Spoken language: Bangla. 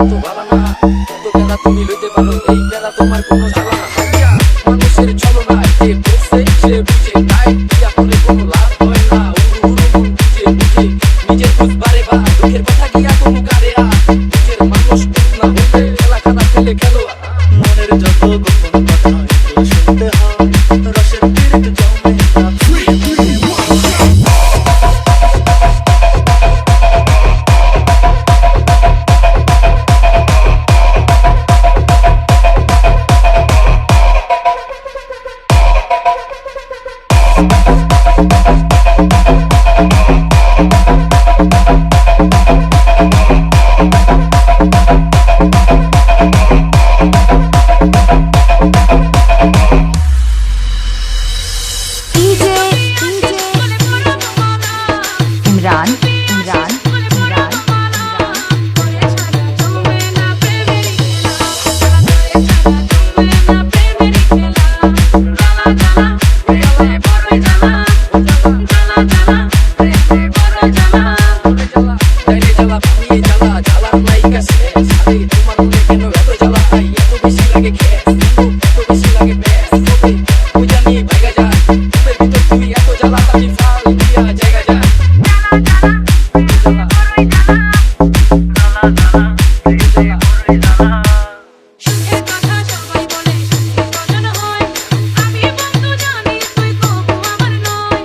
বেলা তো ভালো না, কত বেলা তুমি লইতে পারো, এই বেলা তোমার কোনো জ্বালা না। ভাইয়া মানুষের চলো না, যে বলছে সে বুঝে, তাই দিয়া করে কোনো লাভ হয় না। উড়ু উড়ু মন বুঝে বুঝে নিজের বুঝ বারে বা, দুঃখের কথা গিয়া কোনো কারে আ, নিজের মানুষ বুঝ না হইলে খেলা খারাপ খেলে খেলো। মনের যত গোপন কথা এগুলো শুনতে হয়, রসের পিরিত জমে না। इमरान इमरान इमरान কথা সবাই বলে সুখী ভজন হয়, আমি বন্ধু জানি তুই কবু আমার নয়।